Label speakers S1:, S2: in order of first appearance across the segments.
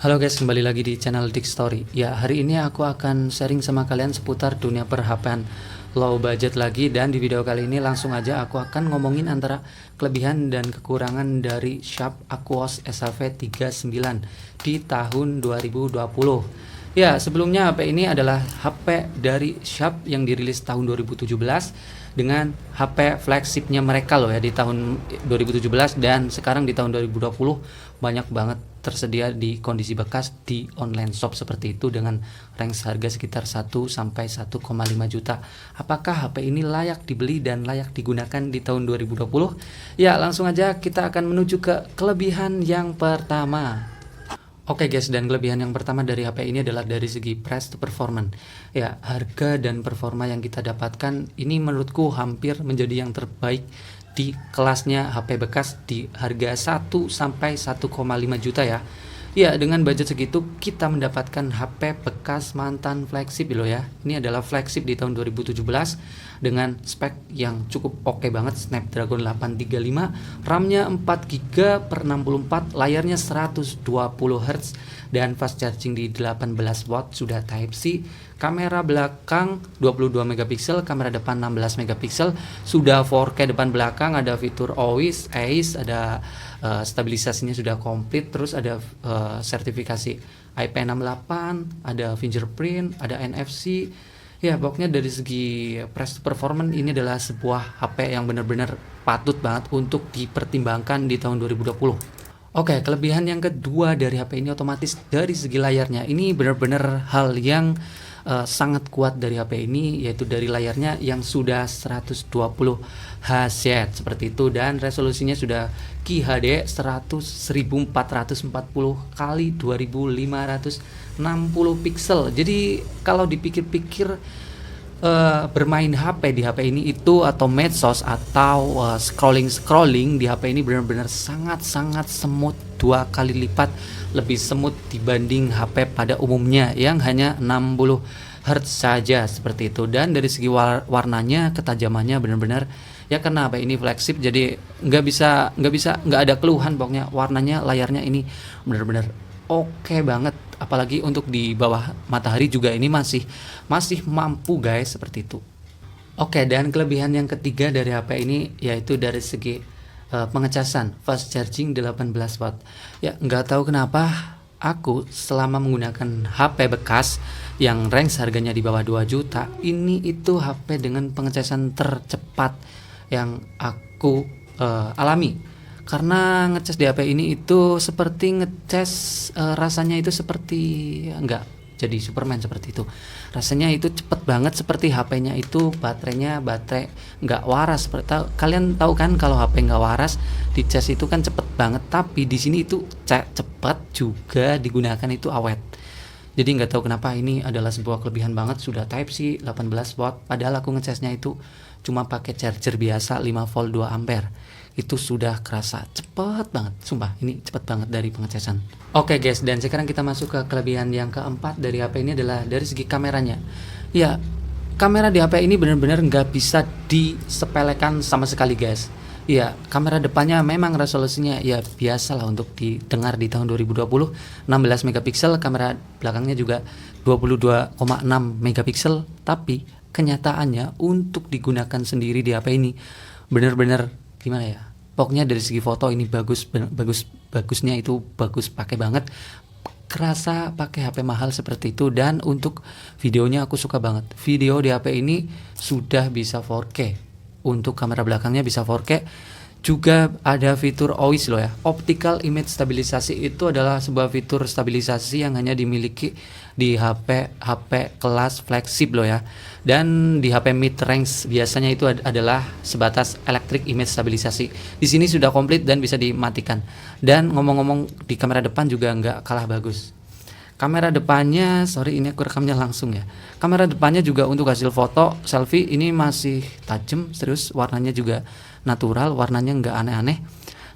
S1: Halo guys, kembali lagi di channel Dik Story. Ya, hari ini aku akan sharing sama kalian seputar dunia per-HP-an low budget lagi, dan di video kali ini langsung aja aku akan ngomongin antara kelebihan dan kekurangan dari Sharp Aquos SHV39 di tahun 2020. Ya, sebelumnya HP ini adalah HP dari Sharp yang dirilis tahun 2017 dengan HP flagshipnya mereka loh ya di tahun 2017, dan sekarang di tahun 2020 banyak banget tersedia di kondisi bekas di online shop seperti itu dengan range harga sekitar 1 sampai 1,5 juta. Apakah HP ini layak dibeli dan layak digunakan di tahun 2020? Ya, langsung aja kita akan menuju ke kelebihan yang pertama. Oke guys, dan kelebihan yang pertama dari HP ini adalah dari segi price to performance. Ya, harga dan performa yang kita dapatkan ini menurutku hampir menjadi yang terbaik di kelasnya HP bekas di harga 1 sampai 1,5 juta ya. Ya, dengan budget segitu kita mendapatkan HP bekas mantan flagship loh ya. Ini adalah flagship di tahun 2017 dengan spek yang cukup oke banget, Snapdragon 835, RAM-nya 4GB per 64, layarnya 120 Hz dan fast charging di 18 watt, sudah Type C. Kamera belakang 22 megapiksel, kamera depan 16 megapiksel, sudah 4K depan belakang, ada fitur always, ACE, ada stabilisasinya sudah komplit, terus ada sertifikasi IP68, ada fingerprint, ada NFC. Ya, pokoknya dari segi price performance ini adalah sebuah HP yang benar-benar patut banget untuk dipertimbangkan di tahun 2020. Oke, kelebihan yang kedua dari HP ini otomatis dari segi layarnya. Ini benar-benar hal yang sangat kuat dari HP ini, yaitu dari layarnya yang sudah 120 Hz seperti itu, dan resolusinya sudah QHD 1440 kali 2560 pixel. Jadi kalau dipikir-pikir bermain HP di HP ini itu atau medsos atau scrolling di HP ini benar-benar sangat-sangat smooth, 2 kali lipat lebih smooth dibanding HP pada umumnya yang hanya 60 Hz saja seperti itu. Dan dari segi warnanya, ketajamannya benar-benar ya, karena HP ini flagship jadi nggak ada keluhan, pokoknya warnanya, layarnya ini benar-benar oke banget, apalagi untuk di bawah matahari juga ini masih mampu guys, seperti itu. Oke, dan kelebihan yang ketiga dari HP ini yaitu dari segi pengecasan, fast charging 18 watt. Ya, nggak tahu kenapa aku selama menggunakan HP bekas yang range harganya di bawah 2 juta, ini itu HP dengan pengecasan tercepat yang aku alami. Karena ngecas di HP ini itu seperti ngecas, rasanya itu seperti enggak jadi Superman seperti itu. Rasanya itu cepet banget, seperti HP-nya itu baterai nggak waras. Kalian tahu kan kalau HP nggak waras di cas itu kan cepet banget, tapi di sini itu cepet juga digunakan, itu awet. Jadi nggak tahu kenapa ini adalah sebuah kelebihan banget, sudah Type C 18 watt, padahal aku ngecasnya itu cuma pakai charger biasa 5 volt 2 ampere. Itu sudah kerasa cepet banget, sumpah ini cepet banget dari pengecasan. Oke guys, dan sekarang kita masuk ke kelebihan yang keempat dari HP ini adalah dari segi kameranya. Ya, kamera di HP ini benar-benar nggak bisa disepelekan sama sekali guys. Ya, kamera depannya memang resolusinya ya biasa lah untuk didengar di tahun 2020, 16 megapiksel, kamera belakangnya juga 22,6 megapiksel, tapi kenyataannya untuk digunakan sendiri di HP ini benar-benar gimana ya, pokoknya dari segi foto ini bagusnya itu bagus, pakai banget, kerasa pakai HP mahal seperti itu. Dan untuk videonya aku suka banget, video di HP ini sudah bisa 4K, untuk kamera belakangnya bisa 4K, juga ada fitur OIS loh ya, Optical Image Stabilisasi. Itu adalah sebuah fitur stabilisasi yang hanya dimiliki di HP kelas flagship loh ya. Dan di HP mid range biasanya itu adalah sebatas Electric Image Stabilisasi. Di sini sudah komplit dan bisa dimatikan. Dan ngomong-ngomong, di kamera depan juga nggak kalah bagus. Kamera depannya, sorry ini aku rekamnya langsung ya. Kamera depannya juga untuk hasil foto selfie ini masih tajam, serius, warnanya juga natural, warnanya nggak aneh-aneh.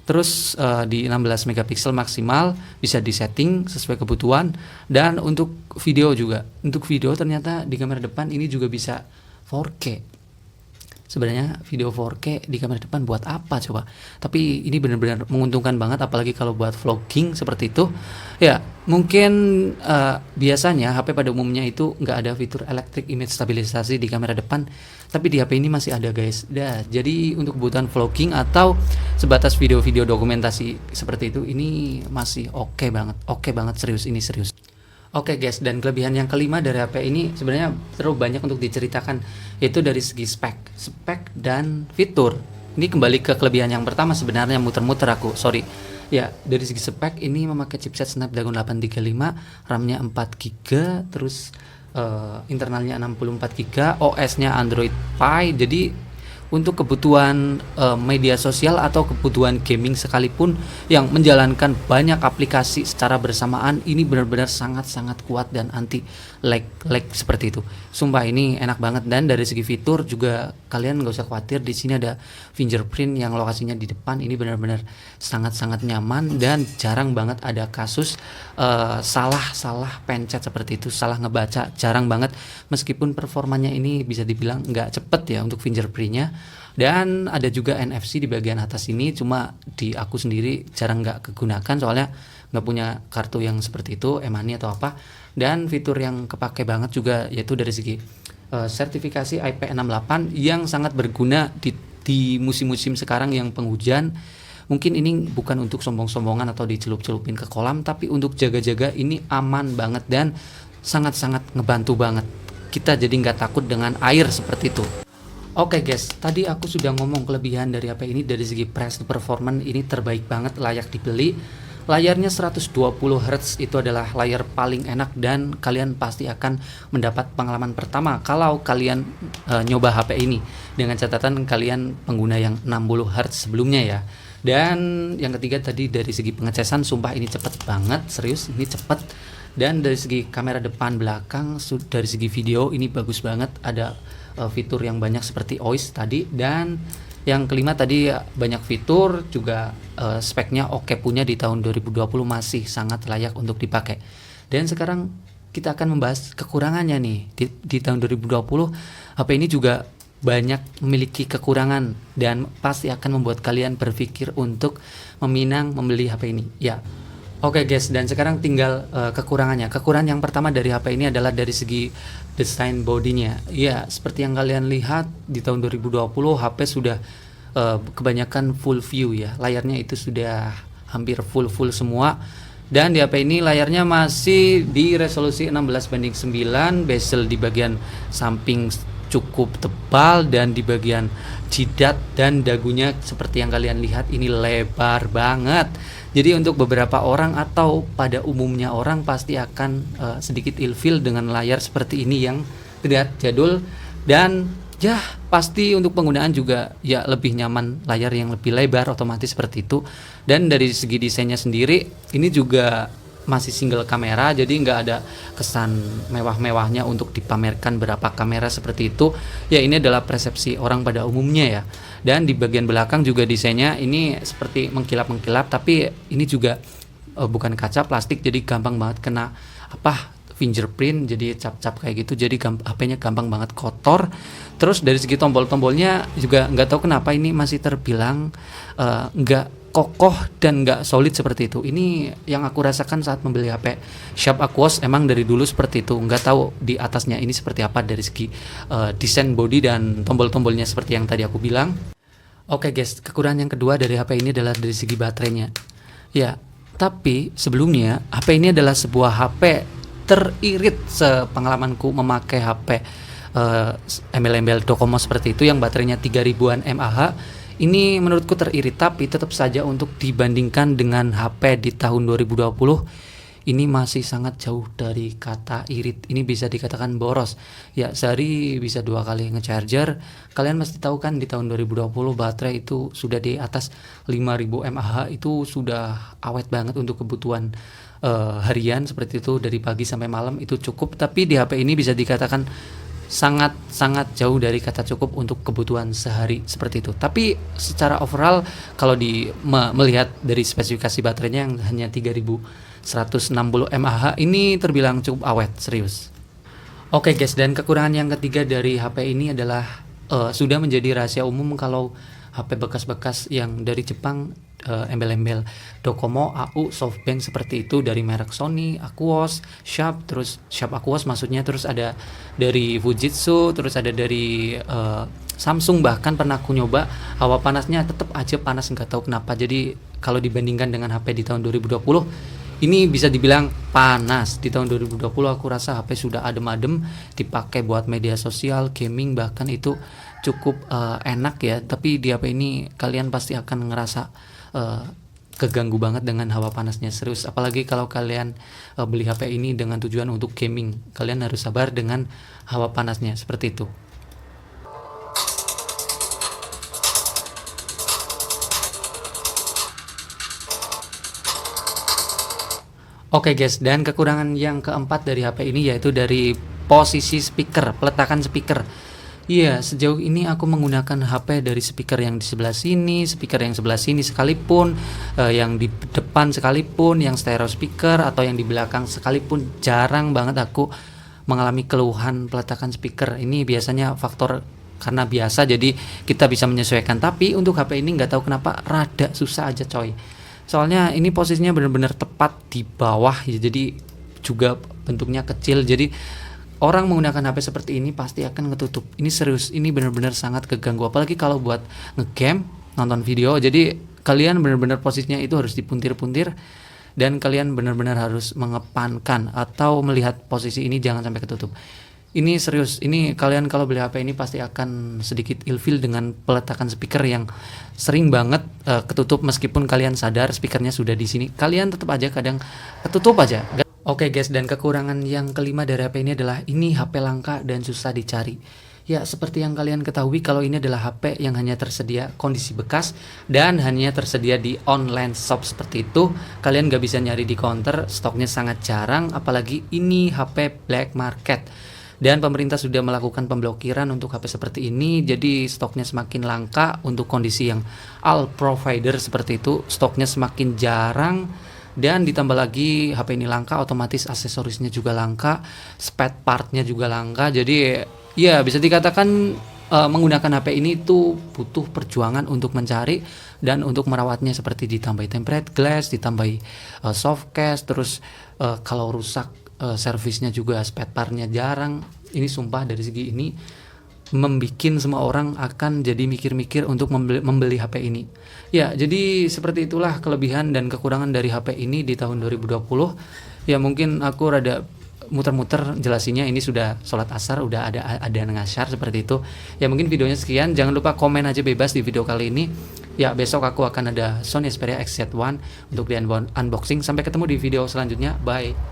S1: Terus di 16 megapiksel maksimal, bisa disetting sesuai kebutuhan. Dan untuk video juga, untuk video ternyata di kamera depan ini juga bisa 4K. sebenarnya video 4K di kamera depan buat apa coba? Tapi ini benar-benar menguntungkan banget, apalagi kalau buat vlogging seperti itu. Ya, mungkin biasanya HP pada umumnya itu nggak ada fitur electric image stabilisasi di kamera depan, tapi di HP ini masih ada guys. Jadi untuk kebutuhan vlogging atau sebatas video-video dokumentasi seperti itu, ini masih oke banget, serius, ini serius. Oke guys, dan kelebihan yang kelima dari HP ini sebenarnya terlalu banyak untuk diceritakan, yaitu dari segi spek dan fitur. Ini kembali ke kelebihan yang pertama sebenarnya, muter-muter aku, sorry. Ya, dari segi spek ini memakai chipset Snapdragon 835, RAM-nya 4GB, terus internalnya 64GB, OS-nya Android Pie. Jadi untuk kebutuhan media sosial atau kebutuhan gaming sekalipun yang menjalankan banyak aplikasi secara bersamaan, ini benar-benar sangat-sangat kuat dan anti lag seperti itu. Sumpah ini enak banget. Dan dari segi fitur juga kalian nggak usah khawatir, di sini ada fingerprint yang lokasinya di depan. Ini benar-benar sangat-sangat nyaman dan jarang banget ada kasus salah pencet seperti itu, salah ngebaca, jarang banget. Meskipun performanya ini bisa dibilang nggak cepet ya untuk fingerprintnya. Dan ada juga NFC di bagian atas ini, cuma di aku sendiri jarang nggak kegunakan soalnya nggak punya kartu yang seperti itu, e-money atau apa. Dan fitur yang kepake banget juga yaitu dari segi sertifikasi IP68 yang sangat berguna di musim-musim sekarang yang penghujan. Mungkin ini bukan untuk sombong-sombongan atau dicelup-celupin ke kolam, tapi untuk jaga-jaga ini aman banget dan sangat-sangat ngebantu banget. Kita jadi nggak takut dengan air seperti itu. Oke guys, tadi aku sudah ngomong kelebihan dari HP ini. Dari segi price to performance ini terbaik banget, layak dibeli. Layarnya 120Hz itu adalah layar paling enak dan kalian pasti akan mendapat pengalaman pertama kalau kalian nyoba HP ini, dengan catatan kalian pengguna yang 60Hz sebelumnya ya. Dan yang ketiga tadi dari segi pengecasan, sumpah ini cepet banget, serius ini cepet. Dan dari segi kamera depan belakang, dari segi video ini bagus banget, ada fitur yang banyak seperti OIS tadi. Dan yang kelima tadi banyak fitur juga, speknya oke punya di tahun 2020 masih sangat layak untuk dipakai. Dan sekarang kita akan membahas kekurangannya nih. Di tahun 2020 HP ini juga banyak memiliki kekurangan dan pasti akan membuat kalian berpikir untuk meminang membeli HP ini ya. Oke guys, dan sekarang tinggal kekurangannya. Kekurangan yang pertama dari HP ini adalah dari segi desain bodinya. Ya, seperti yang kalian lihat di tahun 2020 HP sudah kebanyakan full view ya. Layarnya itu sudah hampir full semua. Dan di HP ini layarnya masih di resolusi 16:9, bezel di bagian samping cukup tebal dan di bagian jidat dan dagunya seperti yang kalian lihat ini lebar banget. Jadi untuk beberapa orang atau pada umumnya orang pasti akan sedikit ilfil dengan layar seperti ini yang terlihat jadul. Dan ya pasti untuk penggunaan juga ya lebih nyaman, layar yang lebih lebar otomatis seperti itu. Dan dari segi desainnya sendiri ini juga masih single kamera, jadi nggak ada kesan mewah-mewahnya untuk dipamerkan berapa kamera seperti itu ya. Ini adalah persepsi orang pada umumnya ya. Dan di bagian belakang juga desainnya ini seperti mengkilap-mengkilap, tapi ini juga bukan kaca, plastik, jadi gampang banget kena fingerprint, jadi cap-cap kayak gitu, jadi HP-nya gampang banget kotor. Terus dari segi tombol-tombolnya juga nggak tahu kenapa ini masih terbilang nggak kokoh dan nggak solid seperti itu. Ini yang aku rasakan saat membeli HP Sharp Aquos, emang dari dulu seperti itu. Nggak tahu di atasnya ini seperti apa dari segi desain body dan tombol-tombolnya seperti yang tadi aku bilang. Oke guys, kekurangan yang kedua dari HP ini adalah dari segi baterainya. Ya, tapi sebelumnya HP ini adalah sebuah HP teririt sepengalamanku memakai HP embel-embel Docomo seperti itu yang baterainya 3000-an mAh. Ini menurutku teririt, tapi tetap saja untuk dibandingkan dengan HP di tahun 2020 ini masih sangat jauh dari kata irit. Ini bisa dikatakan boros. Ya, sehari bisa 2 kali ngecharger. Kalian mesti tahu kan di tahun 2020 baterai itu sudah di atas 5000 mAh, itu sudah awet banget untuk kebutuhan harian seperti itu, dari pagi sampai malam itu cukup. Tapi di HP ini bisa dikatakan sangat jauh dari kata cukup untuk kebutuhan sehari seperti itu. Tapi secara overall kalau melihat dari spesifikasi baterainya yang hanya 3160 mAh, ini terbilang cukup awet, serius. Oke guys, dan kekurangan yang ketiga dari HP ini adalah sudah menjadi rahasia umum kalau HP bekas-bekas yang dari Jepang, embel-embel Docomo, AU, SoftBank seperti itu dari merek Sony, Aquos, Sharp, terus Sharp Aquos maksudnya, terus ada dari Fujitsu, terus ada dari Samsung, bahkan pernah aku nyoba hawa panasnya tetap aja panas, nggak tahu kenapa. Jadi kalau dibandingkan dengan HP di tahun 2020, ini bisa dibilang panas. Di tahun 2020 aku rasa HP sudah adem-adem, dipakai buat media sosial, gaming, bahkan itu cukup enak ya. Tapi di HP ini kalian pasti akan ngerasa keganggu banget dengan hawa panasnya, serius. Apalagi kalau kalian beli HP ini dengan tujuan untuk gaming, kalian harus sabar dengan hawa panasnya seperti itu. Oke guys, dan kekurangan yang keempat dari HP ini yaitu dari posisi speaker, peletakan speaker. Iya, sejauh ini aku menggunakan HP dari speaker yang di sebelah sini, speaker yang sebelah sini sekalipun, yang di depan sekalipun, yang stereo speaker atau yang di belakang sekalipun, jarang banget aku mengalami keluhan peletakan speaker. Ini biasanya faktor karena biasa, jadi kita bisa menyesuaikan. Tapi untuk HP ini nggak tahu kenapa rada susah aja coy. Soalnya ini posisinya benar-benar tepat di bawah ya, jadi juga bentuknya kecil. Jadi orang menggunakan HP seperti ini pasti akan ngetutup. Ini serius, ini benar-benar sangat keganggu. Apalagi kalau buat ngegame, nonton video. Jadi kalian benar-benar posisinya itu harus dipuntir-puntir, dan kalian benar-benar harus mengepankan atau melihat posisi ini jangan sampai ketutup. Ini serius, ini kalian kalau beli HP ini pasti akan sedikit ilfeel dengan peletakan speaker yang sering banget ketutup. Meskipun kalian sadar speakernya sudah di sini, kalian tetap aja kadang ketutup aja. Oke guys, dan kekurangan yang kelima dari HP ini adalah ini HP langka dan susah dicari. Ya, seperti yang kalian ketahui kalau ini adalah HP yang hanya tersedia kondisi bekas dan hanya tersedia di online shop seperti itu. Kalian gak bisa nyari di counter, stoknya sangat jarang, apalagi ini HP black market. Dan pemerintah sudah melakukan pemblokiran untuk HP seperti ini, jadi stoknya semakin langka. Untuk kondisi yang all provider seperti itu, stoknya semakin jarang. Dan ditambah lagi HP ini langka, otomatis aksesorisnya juga langka, spare partnya juga langka. Jadi ya bisa dikatakan menggunakan HP ini tuh butuh perjuangan untuk mencari dan untuk merawatnya, seperti ditambahi tempered glass, ditambahi soft case, terus kalau rusak servisnya juga, spare partnya jarang. Ini sumpah dari segi ini membikin semua orang akan jadi mikir-mikir untuk membeli HP ini. Ya, jadi seperti itulah kelebihan dan kekurangan dari HP ini di tahun 2020. Ya mungkin aku rada muter-muter jelasinnya, ini sudah sholat asar, udah ada ngasyar seperti itu. Ya mungkin videonya sekian, jangan lupa komen aja bebas di video kali ini. Ya besok aku akan ada Sony Xperia XZ1 untuk di unboxing. Sampai ketemu di video selanjutnya, bye.